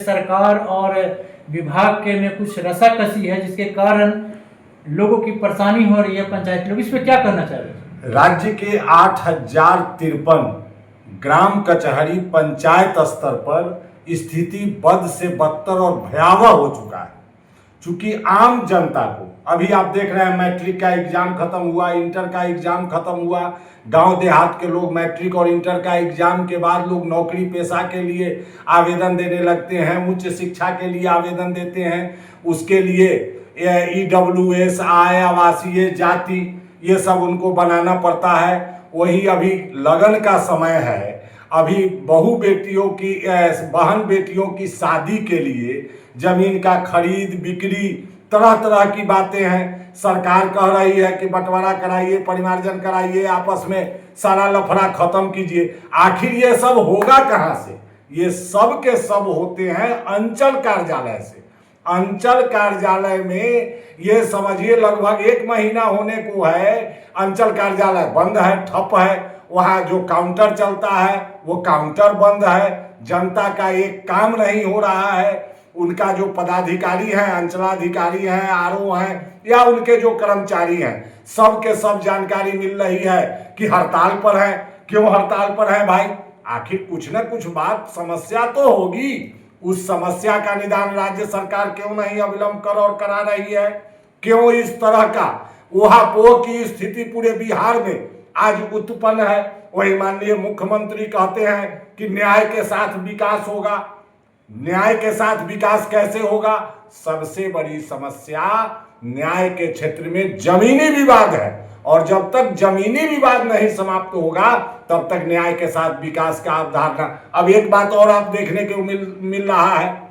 सरकार और विभाग के में कुछ रसाकसी है जिसके कारण लोगों की परेशानी हो रही है। पंचायत लोग इस पे क्या करना चाह रहे हैं? राज्य के 8053 ग्राम कचहरी पंचायत स्तर पर स्थिति बद से बदतर और भयावह हो चुका है। चूंकि आम जनता को अभी आप देख रहे हैं, मैट्रिक का एग्जाम खत्म हुआ, इंटर का एग्जाम खत्म हुआ, गांव देहात के लोग मैट्रिक और इंटर का एग्जाम के बाद लोग नौकरी पेशा के लिए आवेदन देने लगते हैं, उच्च शिक्षा के लिए आवेदन देते हैं, उसके लिए EWS आय, आवासीय जाति, ये सब उनको बनाना पड़ता है। वही अभी लगन का समय है, अभी बहन बेटियों की शादी के लिए जमीन का खरीद बिक्री तरह तरह की बातें हैं। सरकार कह रही है कि बंटवारा कराइए, परिमार्जन कराइए, आपस में सारा लफड़ा खत्म कीजिए। आखिर ये सब होगा कहाँ से? ये सब के सब होते हैं अंचल कार्यालय से। अंचल कार्यालय में ये समझिए लगभग 1 महीना होने को है, अंचल कार्यालय बंद है, ठप है। वहाँ जो काउंटर चलता है वो काउंटर बंद है, जनता का एक काम नहीं हो रहा है। उनका जो पदाधिकारी हैं, अंचलाधिकारी हैं, RO हैं या उनके जो कर्मचारी हैं, सब के सब जानकारी मिल रही है कि हड़ताल पर है। क्यों हड़ताल पर है भाई? आखिर कुछ न कुछ बात समस्या तो होगी। उस समस्या का निदान राज्य सरकार क्यों नहीं अविलंब कर और करा रही है? क्यों इस तरह का ऊहापोह की स्थिति पूरे बिहार में आज उत्पन्न है? वही माननीय मुख्यमंत्री कहते हैं कि न्याय के साथ विकास होगा। न्याय के साथ विकास कैसे होगा? सबसे बड़ी समस्या न्याय के क्षेत्र में जमीनी विवाद है, और जब तक जमीनी विवाद नहीं समाप्त होगा तब तक न्याय के साथ विकास का अवधारणा। अब एक बात और आप देखने को मिल रहा है,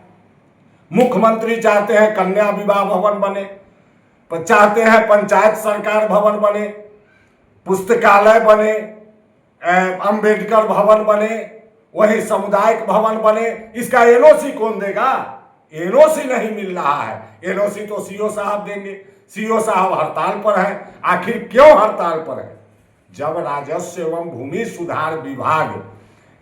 मुख्यमंत्री चाहते हैं कन्या विवाह भवन बने, चाहते हैं पंचायत सरकार भवन बने, पुस्तकालय बने, अंबेडकर भवन बने, वही सामुदायिक भवन बने। इसका NOC कौन देगा? NOC नहीं मिल रहा है। NOC तो CO साहब देंगे। CO साहब हड़ताल पर हैं। आखिर क्यों हड़ताल पर है? जब राजस्व एवं भूमि सुधार विभाग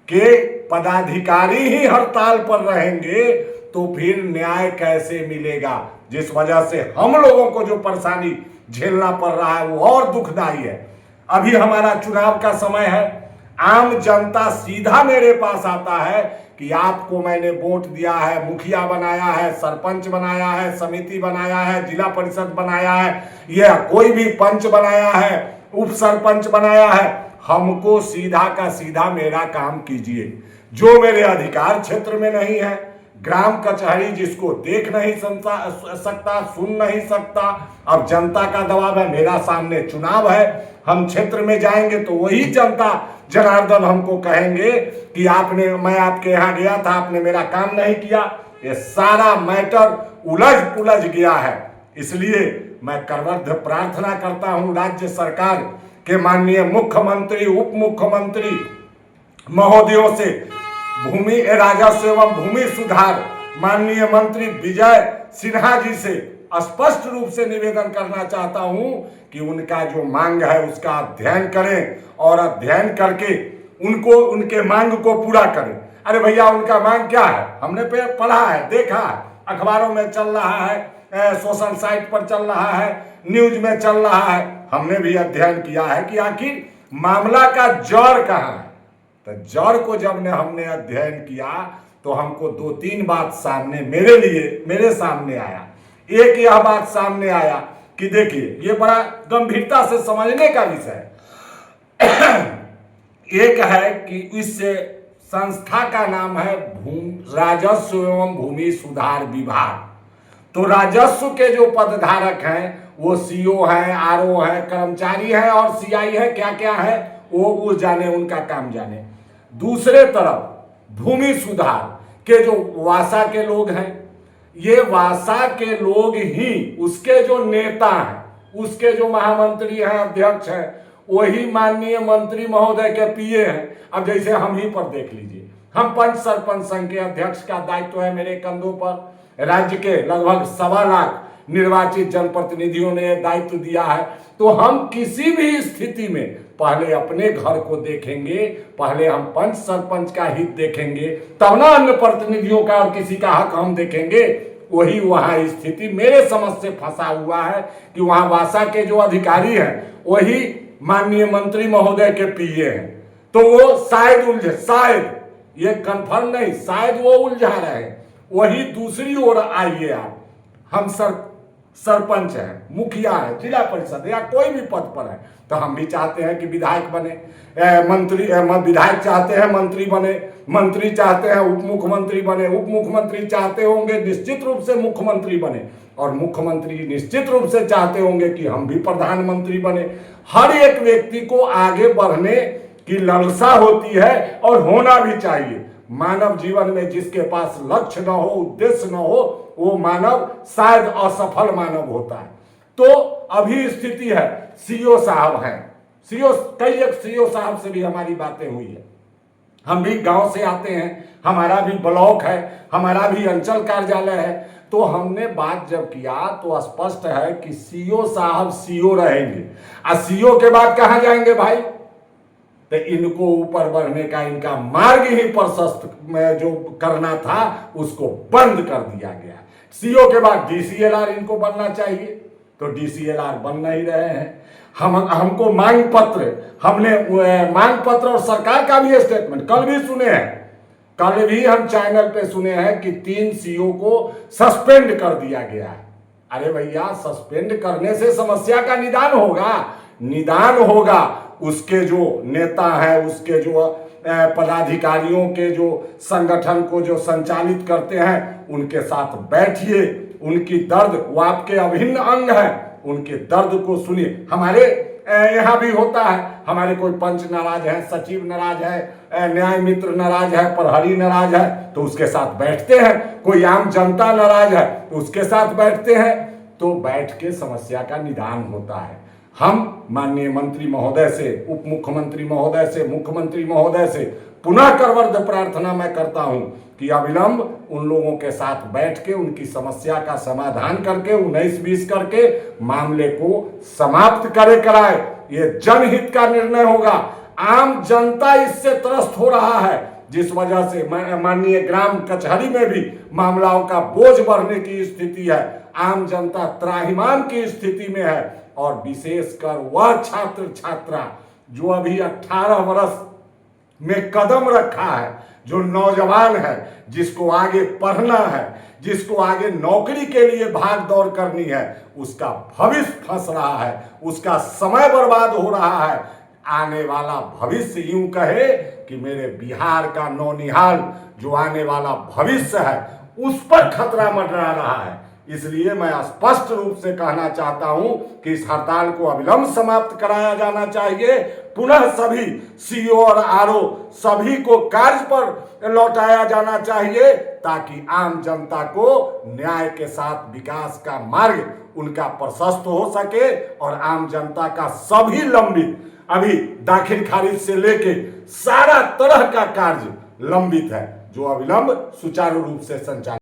के पदाधिकारी ही हड़ताल पर रहेंगे तो फिर न्याय कैसे मिलेगा? जिस वजह से हम लोगों को जो परेशानी झेलना पड़ रहा है वो और दुखदायी है। अभी हमारा चुनाव का समय है, आम जनता सीधा मेरे पास आता है कि आपको मैंने वोट दिया है, मुखिया बनाया है, सरपंच बनाया है, समिति बनाया है, जिला परिषद बनाया है, या कोई भी पंच बनाया है, उप सरपंच बनाया है, हमको सीधा का सीधा मेरा काम कीजिए। जो मेरे अधिकार क्षेत्र में नहीं है, ग्राम कचहरी जिसको देख नहीं सकता, सुन नहीं सकता, अब जनता का दबाव है, मेरा सामने चुनाव है, हम क्षेत्र में जाएंगे तो वही जनता जनार्दन हमको कहेंगे कि मैं आपके यहाँ गया था, आपने मेरा काम नहीं किया। ये सारा मैटर उलझ पुलझ गया है। इसलिए मैं करवद्ध प्रार्थना करता हूँ राज्य सरकार के माननीय मुख्यमंत्री, उप मुख्यमंत्री महोदयों से, भूमि राजस्व एवं भूमि सुधार माननीय मंत्री विजय सिन्हा जी से स्पष्ट रूप से निवेदन करना चाहता हूं कि उनका जो मांग है उसका अध्ययन करें और अध्ययन करके उनके मांग को पूरा करें। अरे भैया, उनका मांग क्या है? हमने पढ़ा है, देखा है, अखबारों में चल रहा है, सोशल साइट पर चल रहा है, न्यूज में चल रहा है। हमने भी अध्ययन किया है कि आखिर मामला का जड़ कहाँ है। तो जड़ को जब हमने अध्ययन किया तो हमको 2-3 बात सामने मेरे सामने आया। एक यह बात सामने आया कि देखिए, ये बड़ा गंभीरता से समझने का विषय है। एक है कि इस संस्था का नाम है राजस्व एवं भूमि सुधार विभाग। तो राजस्व के जो पदधारक हैं वो CO हैं, RO हैं, कर्मचारी हैं और CI है, क्या क्या है वो जाने, उनका काम जाने। दूसरे तरफ भूमि सुधार के जो वासा के लोग हैं, ये वासा के लोग ही उसके जो नेता हैं, उसके जो महामंत्री हैं, अध्यक्ष हैं, वही माननीय मंत्री महोदय के PA हैं। अब जैसे हम ही पर देख लीजिए, हम पंच सरपंच संघ के अध्यक्ष का दायित्व है मेरे कंधों पर। राज्य के लगभग 1.25 लाख निर्वाचित जनप्रतिनिधियों ने दायित्व दिया है। तो हम किसी भी स्थिति में पहले अपने घर को देखेंगे, पहले हम पंच सरपंच का हित देखेंगे, तब ना अन्य प्रतिनिधियों का और किसी का हक हम देखेंगे। वही वहाँ स्थिति मेरे समझ से फंसा हुआ है कि वहाँ वासा के जो अधिकारी हैं वही माननीय मंत्री महोदय के पीए हैं, तो वो शायद उलझे, शायद ये कंफर्म नहीं, शायद वो उलझा रहे हैं। वही दूसरी ओर आइए आप, हम सरपंच हैं, मुखिया है, जिला परिषद या कोई भी पद पर है, तो हम भी चाहते हैं कि विधायक बने, विधायक चाहते हैं मंत्री बने, मंत्री चाहते हैं उप मुख्यमंत्री बने, उप मुख्यमंत्री चाहते होंगे निश्चित रूप से मुख्यमंत्री बने, और मुख्यमंत्री निश्चित रूप से चाहते होंगे कि हम भी प्रधानमंत्री बने। हर एक व्यक्ति को आगे बढ़ने की लालसा होती है और होना भी चाहिए। मानव जीवन में जिसके पास लक्ष्य न हो, उद्देश्य न हो, वो मानव शायद असफल मानव होता है। तो अभी स्थिति है, सीओ साहब हैं, कई एक सीओ साहब से भी हमारी बातें हुई है। हम भी गांव से आते हैं, हमारा भी ब्लॉक है, हमारा भी अंचल कार्यालय है, तो हमने बात जब किया तो स्पष्ट है कि सीओ साहब सीओ रहेंगे, और सीओ के बाद कहां जाएंगे भाई? तो इनको ऊपर बढ़ने का इनका मार्ग ही प्रशस्त में जो करना था उसको बंद कर दिया गया। सीओ के बाद डीसीएलआर इनको बनना चाहिए, तो डीसीएलआर बन नहीं रहे हैं। हमको मांग पत्र, हमने मांग पत्र और सरकार का भी स्टेटमेंट कल भी सुने हैं, कल भी हम चैनल पे सुने हैं कि 3 सीओ को सस्पेंड कर दिया गया है। अरे भैया, सस्पेंड करने से समस्या का निदान होगा? निदान होगा उसके जो नेता हैं, उसके जो पदाधिकारियों के जो संगठन को जो संचालित करते हैं उनके साथ बैठिए, उनकी दर्द, वो आपके अभिन्न अंग हैं, उनके दर्द को सुनिए। हमारे यहाँ भी होता है, हमारे कोई पंच नाराज है, सचिव नाराज है, न्याय मित्र नाराज है, प्रहरी नाराज है, तो उसके साथ बैठते हैं। कोई आम जनता नाराज है तो उसके साथ बैठते हैं, तो बैठ के समस्या का निदान होता है। हम माननीय मंत्री महोदय से, उप मुख्यमंत्री महोदय से, मुख्यमंत्री महोदय से पुनः करवर्ध प्रार्थना मैं करता हूं कि अविलंब उन लोगों के साथ बैठ के उनकी समस्या का समाधान करके 19-20 करके मामले को समाप्त कराए। ये जनहित का निर्णय होगा। आम जनता इससे त्रस्त हो रहा है, जिस वजह से माननीय ग्राम कचहरी में भी मामलाओं का बोझ बढ़ने की स्थिति है। आम जनता त्राहिमाम की स्थिति में है, और विशेषकर वह छात्र छात्रा जो अभी 18 वर्ष में कदम रखा है, जो नौजवान है, जिसको आगे पढ़ना है, जिसको आगे नौकरी के लिए भाग दौड़ करनी है, उसका भविष्य फंस रहा है, उसका समय बर्बाद हो रहा है। आने वाला भविष्य, यूं कहे कि मेरे बिहार का नौनिहाल जो आने वाला भविष्य है उस पर खतरा मंडरा रहा है। इसलिए मैं स्पष्ट रूप से कहना चाहता हूं कि इस हड़ताल को अविलंब समाप्त कराया जाना चाहिए। पुनः सभी सीओ और आरओ सभी को कार्य पर लौटाया जाना चाहिए, ताकि आम जनता को न्याय के साथ विकास का मार्ग उनका प्रशस्त हो सके, और आम जनता का सभी लंबित, अभी दाखिल खारिज से लेके सारा तरह का कार्य लंबित है, जो अविलंब सुचारू रूप से संचालित